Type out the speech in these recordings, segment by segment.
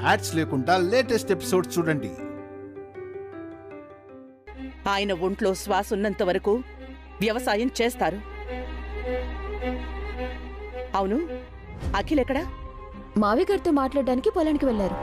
Ads లేకుండా latest episodes చూడండి. ఆయన ఒంట్లో శ్వాస ఉన్నంత వరకు వ్యవసాయం చేస్తారు. అవును, అఖిల్ ఎక్కడా? మావి గారితో మాట్లాడడానికి పొలానికి వెళ్లారు.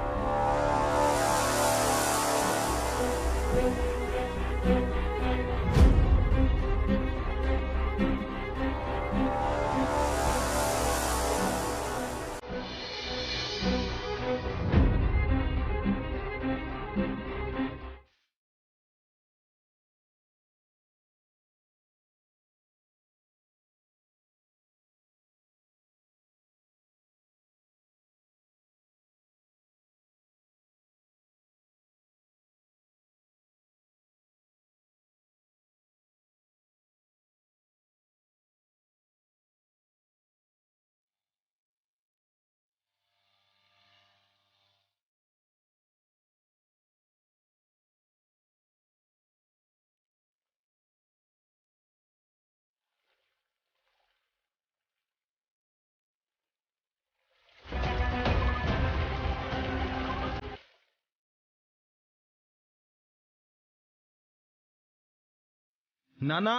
నానా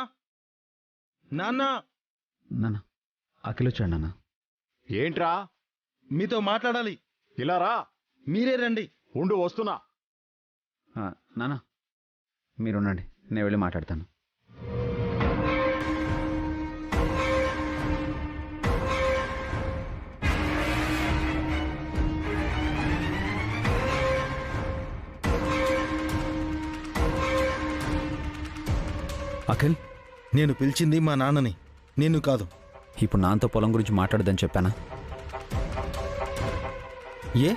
నానా నాన్న అఖిల్ వచ్చాడు నాన్న. ఏంట్రా? మీతో మాట్లాడాలి. ఇలా రా. మీరే రండి. ఉండు, వస్తున్నా. నాన్న మీరుండండి, నేను వెళ్ళి మాట్లాడతాను. అఖిల్, నేను పిలిచింది మా నాన్నని, నిన్ను కాదు. ఇప్పుడు నాన్నతో పొలం గురించి మాట్లాడదని చెప్పానా? ఏ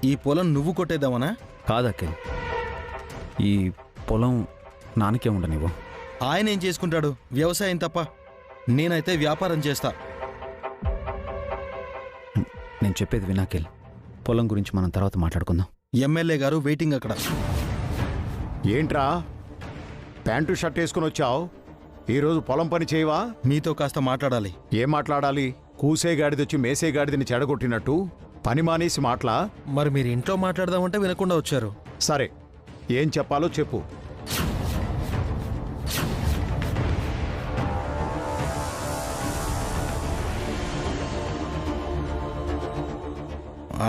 ఈ పొలం నువ్వు కొట్టేద్దామనా? కాదు అఖిల్, ఈ పొలం నాన్నకే ఉండనివ్వు. ఆయన ఏం చేసుకుంటాడు? వ్యవసాయం తప్ప. నేనైతే వ్యాపారం చేస్తా. నేను చెప్పేది విను అఖిల్, పొలం గురించి మనం తర్వాత మాట్లాడుకుందాం. ఎమ్మెల్యే గారు వెయిటింగ్ అక్కడ. ఏంట్రా ప్యాంటు షర్ట్ వేసుకుని వచ్చావు? ఈరోజు పొలం పని చేయవా? మీతో కాస్త మాట్లాడాలి. ఏం మాట్లాడాలి? కూసే గాడిదొచ్చి మేసే గాడిదని చెడగొట్టినట్టు పని మానేసి మాట్లా. మరి మీరు ఇంట్లో మాట్లాడదామంటే వినకుండా వచ్చారు. సరే, ఏం చెప్పాలో చెప్పు.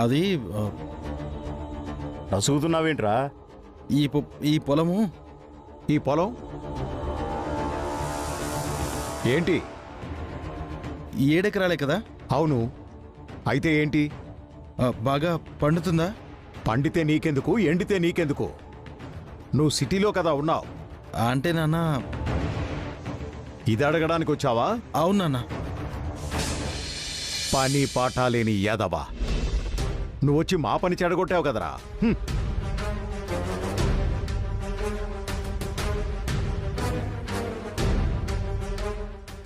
అది నసుగుతున్నావేంట్రా? ఈ పొలము. ఈ పొలం ఏంటి? 7 ఎకరాలే కదా? అవును. అయితే ఏంటి? బాగా పండుతుందా? పండితే నీకెందుకు, ఎండితే నీకెందుకు? నువ్వు సిటీలో కదా ఉన్నావు. అంటే నాన్న, ఇది అడగడానికి వచ్చావా? అవును నాన్న. పని పాఠాలేని యాదవా, నువ్వొచ్చి మా పని చెడగొట్టావు కదరా.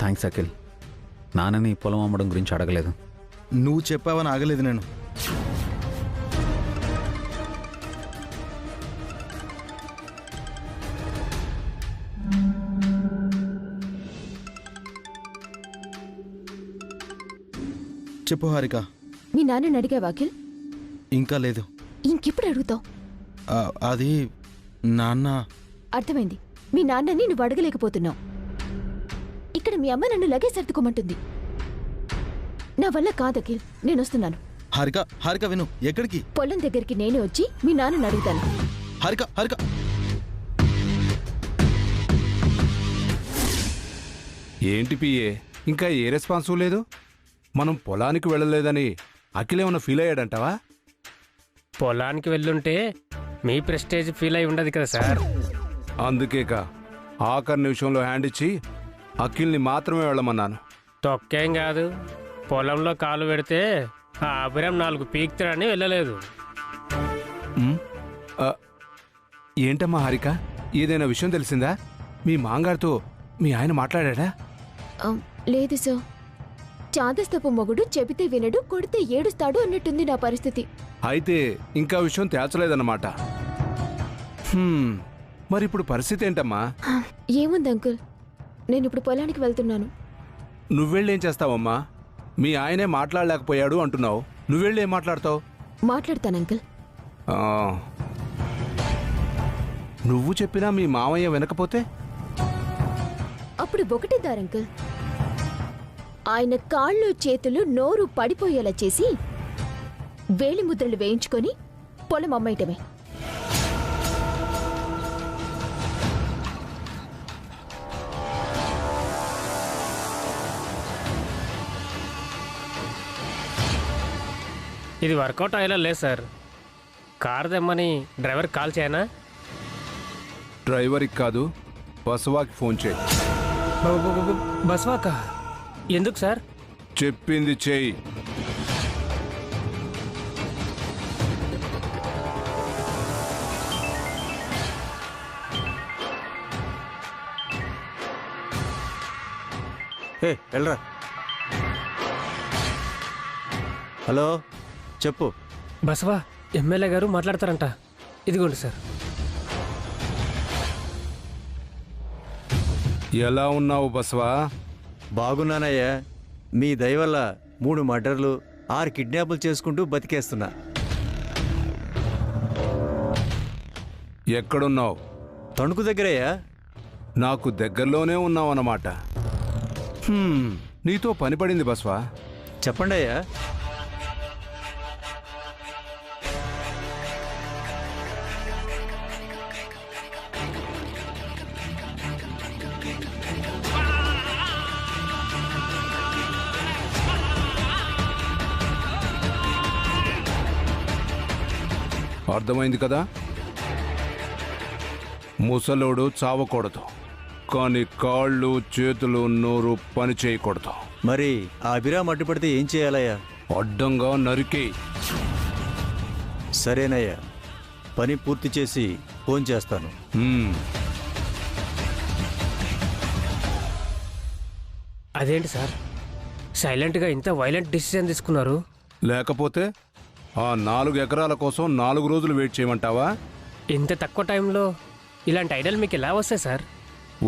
థ్యాంక్స్ అఖిల్, నాన్నని పొలం అమ్మడం గురించి అడగలేదు. నువ్వు చెప్పావని ఆగలేదు నేను. చెప్పు హారిక. మీ నాన్నని అడిగావా అఖిల్? ఇంకా లేదు. ఇంకెప్పుడు అడుగుతావు? అది నాన్న. అర్థమైంది, మీ నాన్నని నువ్వు అడగలేకపోతున్నావు. ఇక్కడ మీ అమ్మ నన్ను లగేజ్ సర్దుకోమంటుంది. నా వల్ల కాదు అఖిల్, నేను వస్తున్నాను. హారిక, హారిక విను. ఎక్కడికి? పొలం దగ్గరికి నేనే వచ్చి మీ నాన్నని అడుగుతాను. హారిక, హారిక. ఏంటి పిఏ, ఇంకా ఏ రెస్పాన్సు లేదు? మనం పొలానికి వెళ్ళలేదని అఖిల్ ఏమన్నా ఫీల్ అయ్యాడంటావా? పొలానికి వెళ్ళుంటే మీ ప్రెస్టేజ్ ఫీల్ అయి ఉండదు కదా సార్. అందుకేక ఆఖరి నిమిషంలో హ్యాండ్ ఇచ్చి అఖిల్ని మాత్రమే వెళ్ళమన్నాను. తొక్కేం కాదు, పొలంలో కాలు పెడితే ఆ అభిరామ్ 4 పీక్తాడని వెళ్ళలేదు. ఏంటమ్మా హారిక, ఏదైనా విషయం తెలిసిందా? మీ మాంగారితో మీ ఆయన మాట్లాడా? లేదు సార్, చాదస్తపు మొగుడు చెబితే వినడు, కొడితే ఏడుస్తాడు అన్నట్టుంది నా పరిస్థితి. అయితే ఇంకా విషయం తేల్చలేదన్నమాట. మరి ఇప్పుడు పరిస్థితి ఏంటమ్మా? ఏముంది అంకుల్, నేను ఇప్పుడు పొలానికి వెళ్తున్నాను. నువ్వెళ్ళేం చేస్తావమ్మా? మీ ఆయనే మాట్లాడలేకపోయాడు అంటున్నావు, నువ్వెళ్ళి ఏం మాట్లాడతావు? మాట్లాడతాను అంకుల్. ఆ, నువ్వు చెప్పినా మీ మామయ్య వినకపోతే? అప్పుడు ఒకటే దారి అంకుల్. ఆయన కాళ్ళు చేతులు నోరు పడిపోయేలా చేసి వేలి ముద్రలు వేయించుకొని పొలం అమ్మేయటమే. ఇది వర్కౌట్ అయ్యేలా లేదు సార్. కార్ తెమ్మని డ్రైవర్ కాల్ చేయనా? డ్రైవర్కి కాదు, బసవాకి ఫోన్ చేయి. బస్వాక ఎందుకు సార్? చెప్పింది చేయి. వెళ్ళరా. హలో, చెప్పు. బస్వా, ఎమ్మెల్యే గారు మాట్లాడతారంట. ఇదిగోండి సార్. ఎలా ఉన్నావు బసవా? బాగున్నానయ్యా. మీ దయ వల్ల 3 మర్డర్లు 6 కిడ్నాపులు చేసుకుంటూ బతికేస్తున్నా. ఎక్కడున్నావు? తణుకు దగ్గరయ్యా. నాకు దగ్గరలోనే ఉన్నావన్నమాట. నీతో పని పడింది బస్వా. చెప్పండి అయ్యా. అర్థమైంది కదా? ముసలోడు చావకూడదు, కానీ కాళ్ళు చేతులు నోరు పని చేయకూడదు. మరి ఆ అభిరామ్ అడ్డుపడితే ఏం చేయాలయ్యా? అడ్డంగా నరికి. సరేనయ్యా, పని పూర్తి చేసి ఫోన్ చేస్తాను. అదేంటి సార్, సైలెంట్గా ఇంత వైలెంట్ డిసిజన్ తీసుకున్నారు? లేకపోతే ఆ 4 ఎకరాల కోసం 4 రోజులు వెయిట్ చేయమంటావా? ఇంత తక్కువ టైంలో ఇలాంటి ఐడియాలు మీకు ఎలా వస్తాయి సార్?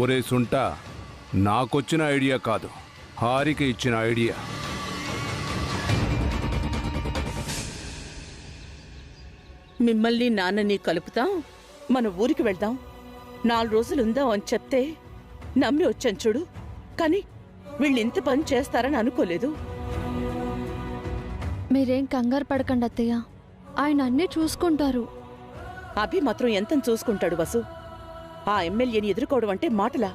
ఒరే సుంట, నాకొచ్చిన ఐడియా కాదు, హారిక ఇచ్చిన ఐడియా. మిమ్మల్ని నాన్నని కలుపుతాం, మన ఊరికి వెళ్దాం, 4 రోజులుందాం అని చెప్తే నమ్మి వచ్చాను చూడు. కానీ వీళ్ళు ఇంత పని చేస్తారని అనుకోలేదు. మీరేం కంగారు పడకండి అత్తయ్య, ఆయన అన్నీ చూసుకుంటారు. అభి మాత్రం ఎంతని చూసుకుంటాడు వసు? ఆ ఎమ్మెల్యేని ఎదుర్కోవడం అంటే మాటలా?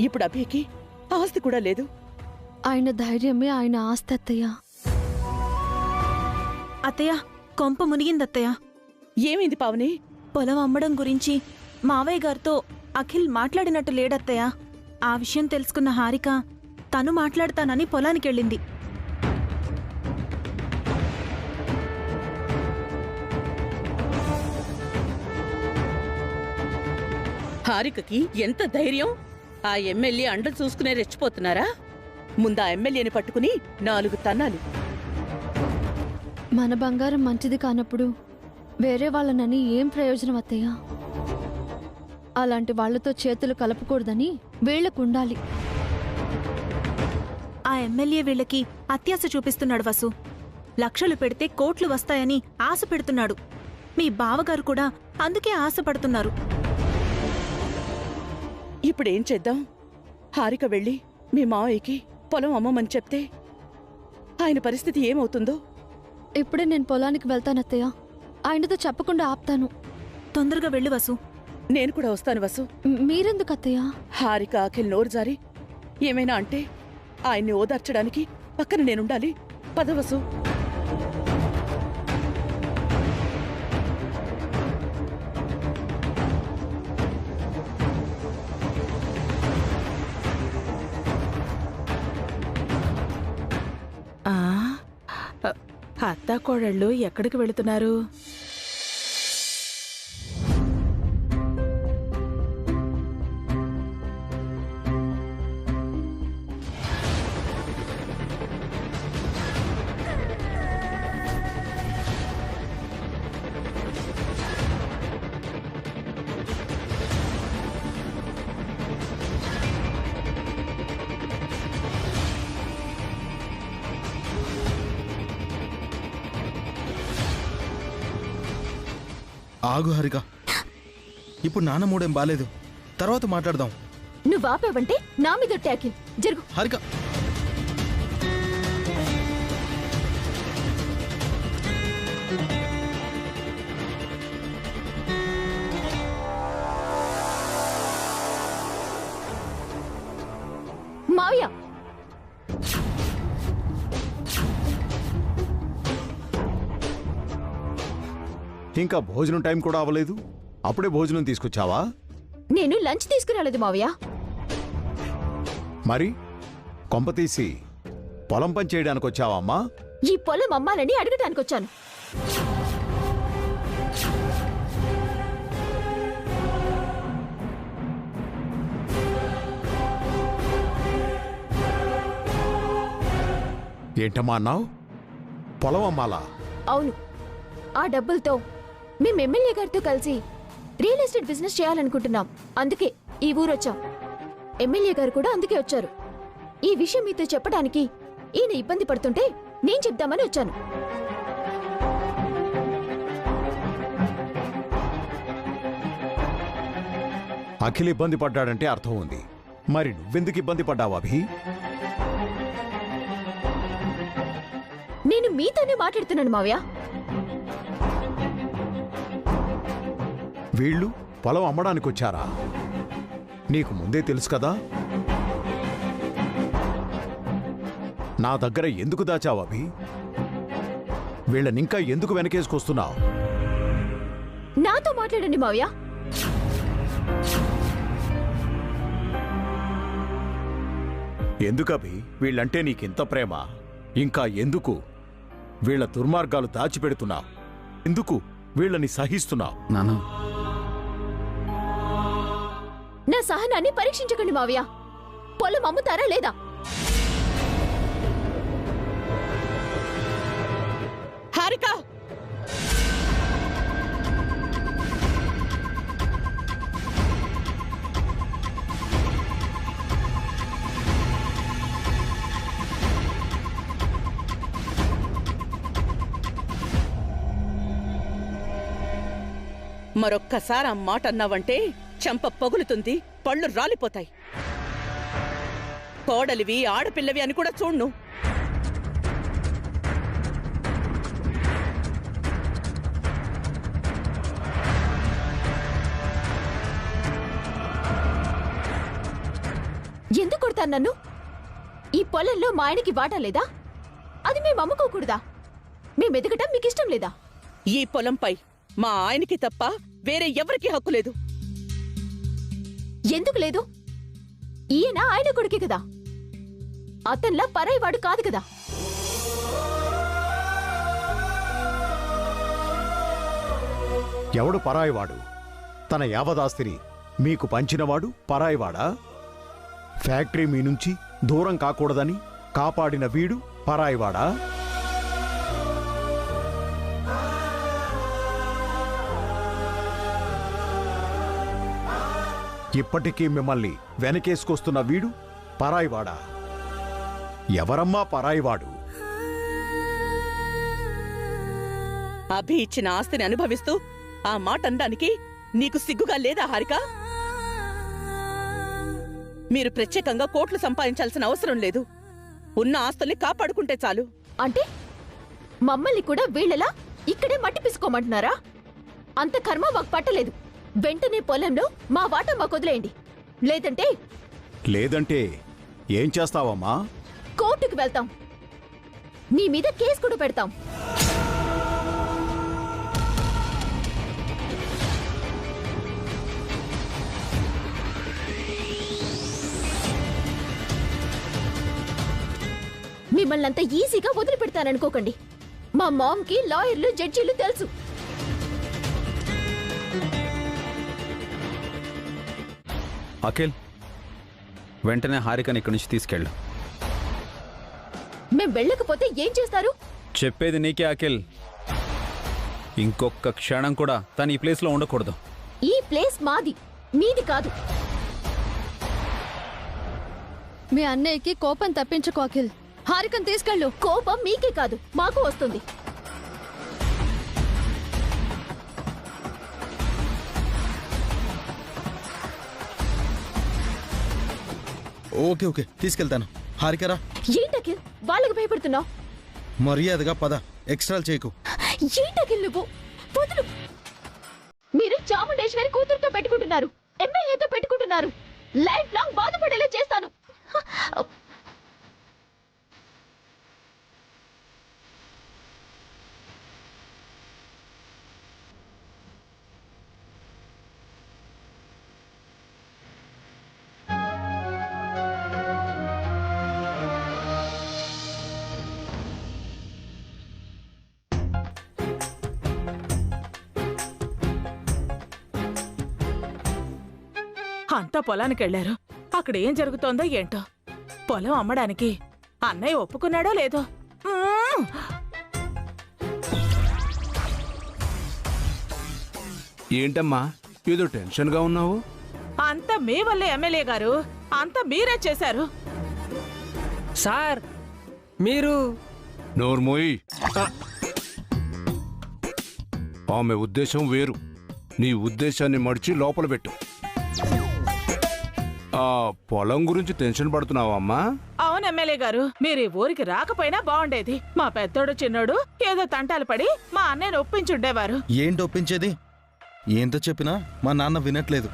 ఇప్పుడు అభికి ఆస్తి కూడా లేదు. ఆయన ధైర్యమే ఆయన ఆస్తి అత్తయ్య. అత్తయ్య, కొంప మునిగిందత్తయ్య. ఏమైంది పావని? పొలం అమ్మడం గురించి మావయ్య గారితో అఖిల్ మాట్లాడినట్టు లేడత్తయ్య. ఆ విషయం తెలుసుకున్న హారిక తను మాట్లాడతానని పొలానికెళ్ళింది. హారికకి ఎంత ధైర్యం! ఆ ఎమ్మెల్యే అండలు చూసుకునే రెచ్చిపోతున్నారా? ముందు ఆ ఎమ్మెల్యేని పట్టుకుని 4 తన్నాలి. మన బంగారం మంచిది కానప్పుడు వేరే వాళ్ళనని ఏం ప్రయోజనం అత్తయ్య? అలాంటి వాళ్లతో చేతులు కలపకూడదని వీళ్లకుండాలి. ఆ ఎమ్మెల్యే వీళ్ళకి అత్యాశ చూపిస్తున్నాడు వసు. లక్షలు పెడితే కోట్లు వస్తాయని ఆశ పెడుతున్నాడు. మీ బావగారు కూడా అందుకే ఆశపడుతున్నారు. ఇప్పుడేం చేద్దాం? హారిక వెళ్ళి మీ మావయ్యకి పొలం అమ్మమని చెప్తే ఆయన పరిస్థితి ఏమవుతుందో? ఇప్పుడే నేను పొలానికి వెళ్తానత్తయ్య. ఆయనతో చెప్పకుండా ఆపుతాను. తొందరగా వెళ్ళు వసు. నేను కూడా వస్తాను వసు. మీరెందుకు అత్తయ్య? హారిక అఖిల్ నోరు జారి ఏమైనా అంటే ఆయన్ని ఓదార్చడానికి పక్కన నేనుండాలి. పద వసు. అత్తాకోడళ్ళు ఎక్కడికి వెళుతున్నారు? ఆగు హారిక, ఇప్పుడు నాన్న మూడేం బాలేదు, తర్వాత మాట్లాడదాం. నువ్వు ఆపావంటే నా మీద అఖిల్. జరుగు. హారిక, మావయ్య, ఇంకా భోజనం టైం కూడా అవ్వలేదు, అప్పుడే భోజనం తీసుకొచ్చావా? నేను లంచ్ తీసుకురాలేదు మావయ్య. మరి కొంపతీసి పొలం పని చేయడానికి వచ్చావా అమ్మా? ఈ పొలం అమ్మాలని అడగటానికి వచ్చాను. ఏంటమ్మా అన్నావు? పొలం అమ్మాలా? అవును, ఆ డబ్బులతో మేము ఎమ్మెల్యే గారితో కలిసి రియల్ ఎస్టేట్ బిజినెస్ చేయాలనుకుంటున్నాం. అందుకే ఈ ఊరొచ్చాం. ఎమ్మెల్యే గారు కూడా అందుకే వచ్చారు. ఈ విషయం మీతో చెప్పడానికి ఈయన ఇబ్బంది పడుతుంటే నేను చెప్దామని వచ్చాను. అఖిల్ ఇబ్బంది పడ్డాడంటే అర్థం ఉంది. మరి నువ్వెందుకు ఇబ్బంది పడ్డావు అభి? నేను మీతోనే మాట్లాడుతున్నాను మావయ్య. వీళ్ళు పొలం అమ్మడానికి వచ్చారా? నీకు ముందే తెలుసు కదా? నా దగ్గర ఎందుకు దాచావు అభి? వీళ్ళనింకా ఎందుకు వెనకేసుకొస్తున్నావు? నాతో మాట్లాడండి మావయ్య. ఎందుకభి వీళ్ళంటే నీకింత ప్రేమ? ఇంకా ఎందుకు వీళ్ళ దుర్మార్గాలు దాచిపెడుతున్నావు? ఎందుకు వీళ్ళని సహిస్తున్నావు? నాన్న, నా సహనాన్ని పరీక్షించకండి మావయ్య. పొలం అమ్ముతారా లేదా? హారిక, మరొక్కసారి ఆ మాట అన్నావంటే చెంప పగులుతుంది, పళ్ళు రాలిపోతాయి. కోడలివి, ఆడపిల్లవి అని కూడా చూడ్ను. ఎందుకు కొడతాను నన్ను? ఈ పొలంలో మా ఆయనకి వాటా లేదా? అది మేము అమ్ముకోకూడదా? మేము ఎదగటం మీకు ఇష్టం లేదా? ఈ పొలంపై మా ఆయనకి తప్ప వేరే ఎవరికీ హక్కు లేదు. ఎందుకు లేదు? ఈయన ఆయన కొడుకే కదా, అతన్లా పరాయివాడు కాదు కదా. ఎవడు పరాయివాడు? తన యావదాస్తిని మీకు పంచినవాడు పరాయివాడా? ఫ్యాక్టరీ మీ నుంచి దూరం కాకూడదని కాపాడిన వీడు పరాయివాడా? ఇప్పటికీ మిమ్మల్ని వెనకేసుకొస్తున్న వీడు పరాయివాడా? ఎవరమ్మా పరాయివాడు? అభి ఇచ్చిన ఆస్తిని అనుభవిస్తూ ఆ మాట అనడానికి నీకు సిగ్గుగా లేదా హారిక? మీరు ప్రత్యేకంగా కోట్లు సంపాదించాల్సిన అవసరం లేదు. ఉన్న ఆస్తుల్ని కాపాడుకుంటే చాలు. అంటే మమ్మల్ని కూడా వీళ్ళలా ఇక్కడే మట్టి పిసుకోమంటున్నారా? అంత కర్మ మాకు పట్టలేదు. వెంటనే పొలంలో మా వాటా మాకు వదిలేయండి. లేదంటే ఏం చేస్తావమ్మా? కోర్టుకు వెళ్తాం. మీ మీద కేసు కూడా పెడతాం. మిమ్మల్ని అంత ఈజీగా వదిలిపెడతాననుకోకండి. మా మామ్కి లాయర్లు, జడ్జీలు తెలుసు. అఖిల్, వెంటనే హారికని ఇక్కడి నుంచి తీసుకెళ్ళు. మేం వెళ్ళకపోతే ఏం చేస్తారు? చెప్పేది నీకే అఖిల్. ఇంకొక క్షణం కూడా తను ఈ ప్లేస్లో ఉండకూడదు. ఈ ప్లేస్ మాది, మీది కాదు. మీ అన్నయ్యకి కోపం తప్పించుకో అఖిల్. హారికను తీసుకెళ్ళు. కోపం మీకే కాదు, మాకు వస్తుంది. ఓకే ఓకే తీసుకెళ్తాను. హారికరా, ఏంటి అఖిల్ వాళ్ళకి భయపడుతున్నావు? మర్యాదగా పద, ఎక్స్ట్రాలు చేయకు. ఏంటి అఖిల్ నువ్వు? వదులు. మీరు చాముండేశ్వరి కూతురుతో పెట్టుకుంటున్నారు, ఎమ్మెల్యేతో పెట్టుకుంటున్నారు. లైఫ్ లాంగ్ బాధపడేలా చేస్తాను. అంతా పొలానికి వెళ్లారు. అక్కడ ఏం జరుగుతోందో ఏంటో. పొలం అమ్మడానికి అన్నయ్య ఒప్పుకున్నాడో లేదో. ఏంటమ్మా ఏదో టెన్షన్గా ఉన్నావు? అంతా మీ వల్లే ఎమ్మెల్యే గారు, అంతా మీరే చేశారు. సార్ మీరు నోర్మోయి, ఆమె ఉద్దేశం వేరు. నీ ఉద్దేశాన్ని మడిచి లోపల పెట్టు. ఆ పొలం గురించి టెన్షన్ పడుతున్నావా అమ్మా? అవును ఎమ్మెల్యే గారు, మీరు ఈ ఊరికి రాకపోయినా బాగుండేది. మా పెద్దోడు చిన్నోడు ఏదో తంటాలు పడి మా అన్నయ్యను ఒప్పించుండేవారు. ఏంటి ఒప్పించేది? ఏంతో చెప్పినా మా నాన్న వినట్లేదు.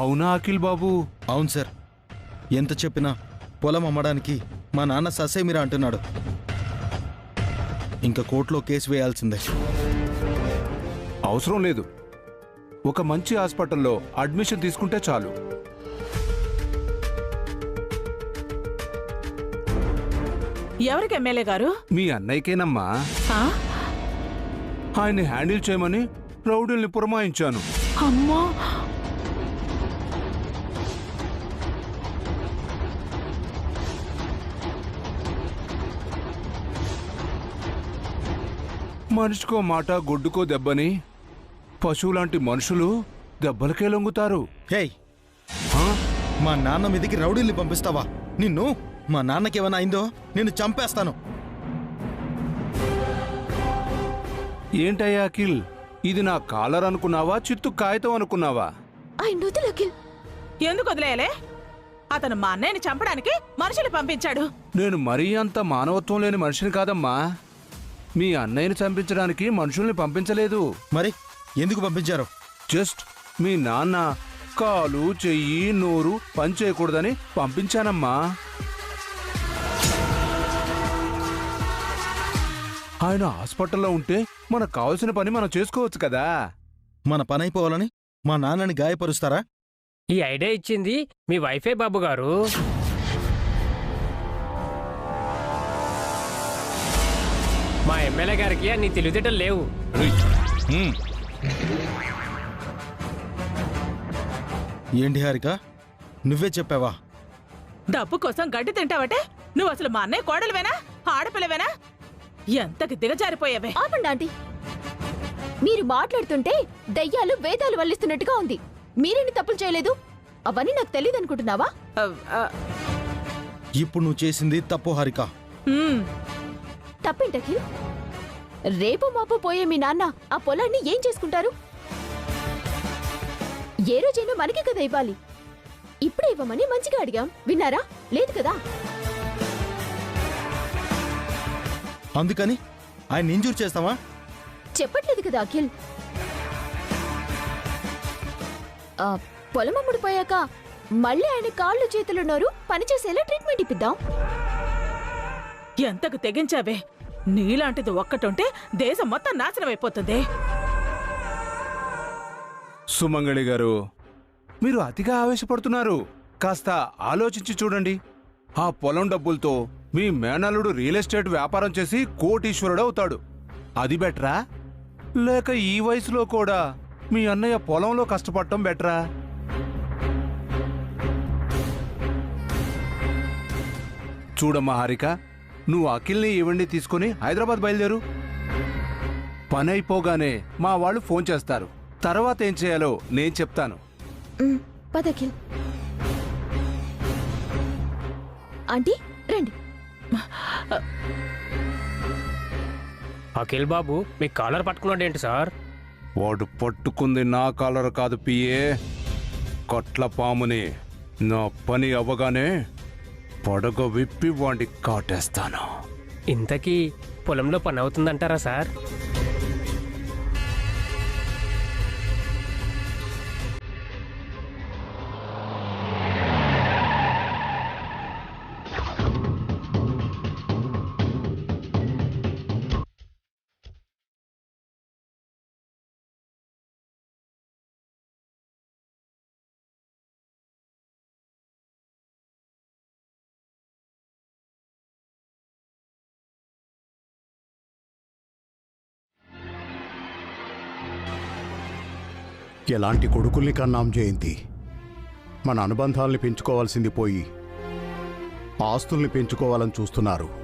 అవునా అఖిల్ బాబు? అవును సార్, ఎంత చెప్పినా పొలం అమ్మడానికి మా నాన్న ససేమిరా అంటున్నాడు. ఇంకా కోర్టులో కేసు వేయాల్సిందే. అవసరం లేదు, ఒక మంచి హాస్పిటల్లో అడ్మిషన్ తీసుకుంటే చాలు. ఎవరికి ఎమ్మెల్యే గారు? మీ అన్నయ్యకేనమ్మా. ఆ? ఆయన్ని హ్యాండిల్ చేయమని రౌడీల్ని పురమాయించాను. అమ్మా, మనిషికో మాట గొడ్డుకో దెబ్బని పశువులాంటి మనుషులు దెబ్బలకే లొంగుతారు. హేయ్, మా నాన్న మీదికి రౌడీల్ని పంపిస్తావా? నిన్ను, మా నాన్నకేమైనా అయిందో నిన్ను చంపేస్తాను. ఏంటయ్యా అఖిల్, ఇది నా కాలర్ అనుకున్నావా, చిత్తు కాగితం అనుకున్నావా? ఎందుకు వదిలేయలే? అతను మా అన్నయ్యని చంపడానికి మనుషులు పంపించాడు. నేను మరీ అంత మానవత్వం లేని మనిషిని కాదమ్మా. మీ అన్నయ్యని చంపించడానికి మనుషుల్ని పంపించలేదు. మరి ఎందుకు పంపించారు? జస్ట్ మీ నాన్న కాలు చెయ్యి నోరు పని చేయకూడదని పంపించానమ్మా. ఆయన హాస్పిటల్లో ఉంటే మనకు కావాల్సిన పని మనం చేసుకోవచ్చు కదా. మన పని అయిపోవాలని మా నాన్నని గాయపరుస్తారా? ఈ ఐడియా ఇచ్చింది మీ వైఫే బాబు గారు. మా ఎమ్మెల్యే గారికి అన్ని తెలివితేటలు లేవు. ఏంటి హారిక, నువ్వే చెప్పావా? డబ్బు కోసం గడ్డి తింటావటే? నువ్వు అసలు మా అన్నయ్య కోడలువేనా, ఆడపిల్లవేనా? ఎంతకి దిగజారిపోయావే. ఆపండి ఆంటీ, మీరు మాట్లాడుతుంటే దయ్యాలు వేదాలు వల్లిస్తున్నట్టుగా ఉంది. మీరేంటి తప్పులు చేయలేదు? అవన్నీ నాకు తెలియదు అనుకుంటున్నావా? ఇప్పుడు నువ్వు చేసింది తప్పు హారిక. తప్పేంటకి? రేపు మాపు పోయే మీ నాన్న ఆ పొలాన్ని ఏం చేసుకుంటారు? ఏ రోజైనా మనకి కదా ఇవ్వాలి. ఇప్పుడే ఇవ్వమని మంచిగా అడిగాం, విన్నారా? లేదు కదా. అందుకని ఆయన ఇంజూర్ చేస్తావా? చెప్పట్లేదు కదా అఖిల్. పొలం అమ్ముడిపోయాక మళ్ళీ ఆయన కాళ్ళు చేతులు నోరు పనిచేసేలా ట్రీట్మెంట్ ఇప్పిద్దాం. ఎంతకు తెగించావే? నీలాంటిది ఒక్కటుంటే దేశం మొత్తం నాశనం అయిపోతుంది. సుమంగళి గారు, మీరు అతిగా ఆవేశపడుతున్నారు. కాస్త ఆలోచించి చూడండి. ఆ పొలం డబ్బులతో మీ మేనల్లుడు రియల్ ఎస్టేట్ వ్యాపారం చేసి కోటీశ్వరుడు అవుతాడు. అది బెటరా, లేక ఈ వయసులో కూడా మీ అన్నయ్య పొలంలో కష్టపడటం బెటరా? చూడమ్మా హారిక, నువ్వు అఖిల్ని ఇవ్వండి తీసుకుని హైదరాబాద్ బయలుదేరు. పని అయిపోగానే మా వాళ్ళు ఫోన్ చేస్తారు. తర్వాత ఏం చేయాలో నేను చెప్తాను. పదఖిల్. ఆంటీ రండి. అఖిల్ బాబు మీ కాలర్ పట్టుకున్నాడు ఏంటి సార్? వాడు పట్టుకుంది నా కాలర్ కాదు పిఏ, కొట్ల పాముని. నా పని అవ్వగానే పడగ విప్పి వాడిని కాటేస్తాను. ఇంతకీ పొలంలో పని అవుతుందంటారా సార్? ఎలాంటి కొడుకుల్ని కన్నాం జయంతి. మన అనుబంధాల్ని పెంచుకోవాల్సింది పోయి ఆస్తుల్ని పెంచుకోవాలని చూస్తున్నారు.